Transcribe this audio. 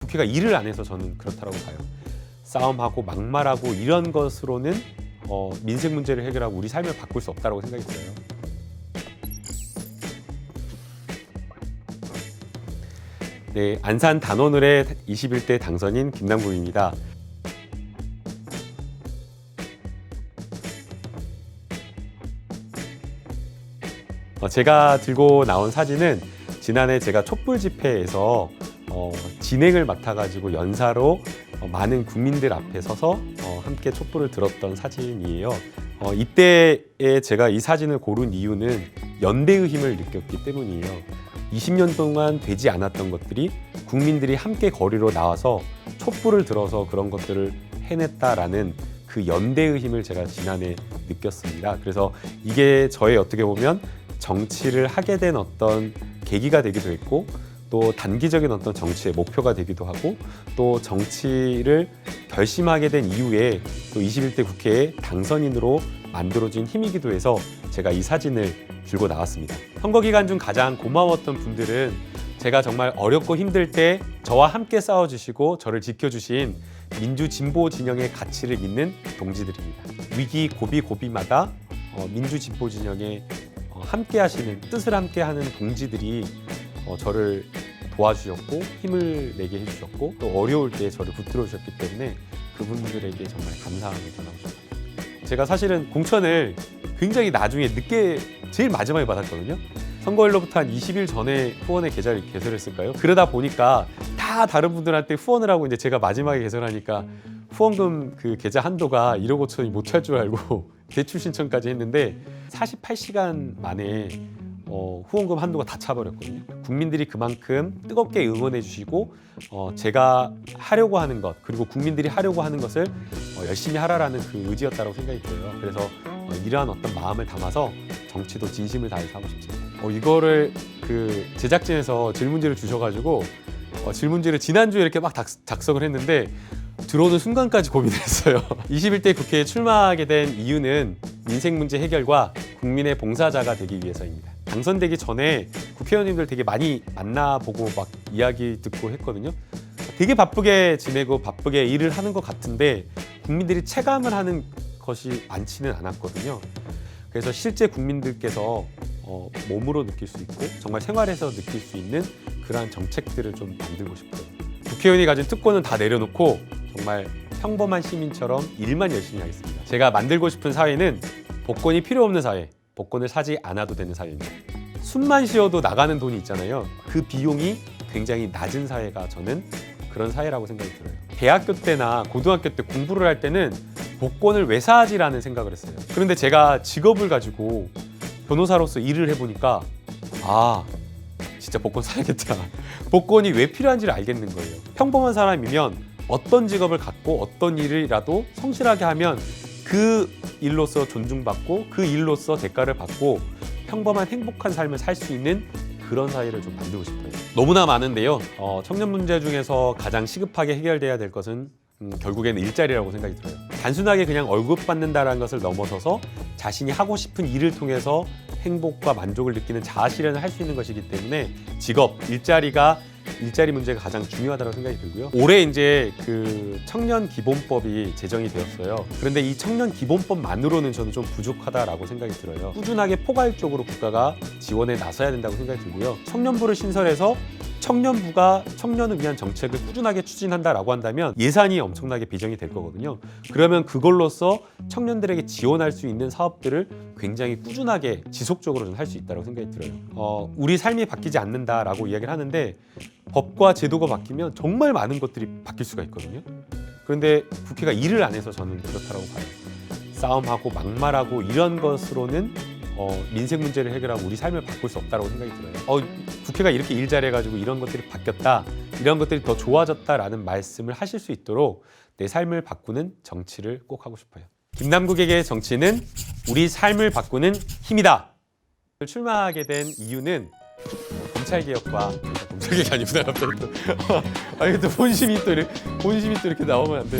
국회가 일을 안 해서 저는 그렇다고 봐요. 싸움하고 막말하고 이런 것으로는 민생 문제를 해결하고 우리 삶을 바꿀 수 없다고 생각이 들어요. 네, 안산 단원을의 21대 당선인 김남국입니다. 제가 들고 나온 사진은 지난해 제가 촛불 집회에서 진행을 맡아가지고 연사로 많은 국민들 앞에 서서 함께 촛불을 들었던 사진이에요. 이때에 제가 이 사진을 고른 이유는 연대의 힘을 느꼈기 때문이에요. 20년 동안 되지 않았던 것들이 국민들이 함께 거리로 나와서 촛불을 들어서 그런 것들을 해냈다라는 그 연대의 힘을 제가 지난해 느꼈습니다. 그래서 이게 저의 어떻게 보면 정치를 하게 된 어떤 계기가 되기도 했고, 또 단기적인 어떤 정치의 목표가 되기도 하고, 또 정치를 결심하게 된 이후에 또 21대 국회의 당선인으로 만들어진 힘이기도 해서 제가 이 사진을 들고 나왔습니다. 선거 기간 중 가장 고마웠던 분들은 제가 정말 어렵고 힘들 때 저와 함께 싸워주시고 저를 지켜주신 민주진보 진영의 가치를 믿는 동지들입니다. 위기 고비마다 민주진보 진영에 함께 하시는, 뜻을 함께 하는 동지들이 저를 도와주셨고 힘을 내게 해주셨고, 또 어려울 때 저를 붙들어 주셨기 때문에 그분들에게 정말 감사함을 전하고 싶습니다. 제가 사실은 공천을 굉장히 나중에 늦게 제일 마지막에 받았거든요. 선거일로부터 한 20일 전에 후원의 계좌를 개설했을까요? 그러다 보니까 다 다른 분들한테 후원을 하고, 이제 제가 마지막에 개설하니까 후원금 그 계좌 한도가 1억 5천이 못 할 줄 알고 대출 신청까지 했는데 48시간 만에 후원금 한도가 다 차버렸거든요. 국민들이 그만큼 뜨겁게 응원해 주시고 제가 하려고 하는 것, 그리고 국민들이 하려고 하는 것을 열심히 하라라는 그 의지였다고 생각이 들어요. 그래서 이러한 어떤 마음을 담아서 정치도 진심을 다해서 하고 싶습니다. 이거를 그 제작진에서 질문지를 주셔가지고 질문지를 지난주에 이렇게 막 작성을 했는데 들어오는 순간까지 고민을 했어요. 21대 국회에 출마하게 된 이유는 민생 문제 해결과 국민의 봉사자가 되기 위해서입니다. 당선되기 전에 국회의원님들 되게 많이 만나보고 막 이야기 듣고 했거든요. 되게 바쁘게 지내고 바쁘게 일을 하는 것 같은데 국민들이 체감을 하는 것이 많지는 않았거든요. 그래서 실제 국민들께서 몸으로 느낄 수 있고 정말 생활에서 느낄 수 있는 그러한 정책들을 좀 만들고 싶어요. 국회의원이 가진 특권은 다 내려놓고 정말 평범한 시민처럼 일만 열심히 하겠습니다. 제가 만들고 싶은 사회는 복권이 필요 없는 사회, 복권을 사지 않아도 되는 사회입니다. 숨만 쉬어도 나가는 돈이 있잖아요. 그 비용이 굉장히 낮은 사회가 저는 그런 사회라고 생각이 들어요. 대학교 때나 고등학교 때 공부를 할 때는 복권을 왜 사지라는 생각을 했어요. 그런데 제가 직업을 가지고 변호사로서 일을 해보니까 진짜 복권 사야겠다. 복권이 왜 필요한지를 알겠는 거예요. 평범한 사람이면 어떤 직업을 갖고 어떤 일이라도 성실하게 하면 그 일로서 존중받고 그 일로서 대가를 받고 평범한 행복한 삶을 살 수 있는 그런 사회를 좀 만들고 싶어요. 너무나 많은데요. 청년 문제 중에서 가장 시급하게 해결돼야 될 것은 결국에는 일자리라고 생각이 들어요. 단순하게 그냥 월급 받는다는 것을 넘어서서 자신이 하고 싶은 일을 통해서 행복과 만족을 느끼는 자아 실현을 할 수 있는 것이기 때문에 직업, 일자리 문제가 가장 중요하다고 생각이 들고요. 올해 이제 그 청년 기본법이 제정이 되었어요. 그런데 이 청년 기본법만으로는 저는 좀 부족하다라고 생각이 들어요. 꾸준하게 포괄적으로 국가가 지원에 나서야 된다고 생각이 들고요. 청년부를 신설해서 청년부가 청년을 위한 정책을 꾸준하게 추진한다라고 한다면 예산이 엄청나게 배정이 될 거거든요. 그러면 그걸로써 청년들에게 지원할 수 있는 사업들을 굉장히 꾸준하게 지속적으로 할 수 있다고 생각이 들어요. 우리 삶이 바뀌지 않는다라고 이야기를 하는데 법과 제도가 바뀌면 정말 많은 것들이 바뀔 수가 있거든요. 그런데 국회가 일을 안 해서 저는 그렇다고 봐요. 싸움하고 막말하고 이런 것으로는 민생 문제를 해결하고 우리 삶을 바꿀 수 없다고 생각이 들어요. 국회가 이렇게 일 잘해가지고 이런 것들이 바뀌었다, 이런 것들이 더 좋아졌다라는 말씀을 하실 수 있도록 내 삶을 바꾸는 정치를 꼭 하고 싶어요. 김남국에게 정치는 우리 삶을 바꾸는 힘이다. 출마하게 된 이유는 검찰개혁과 검찰개혁이 아니구나 갑자기 또. 또 본심이 또 이렇게 나오면 안 돼.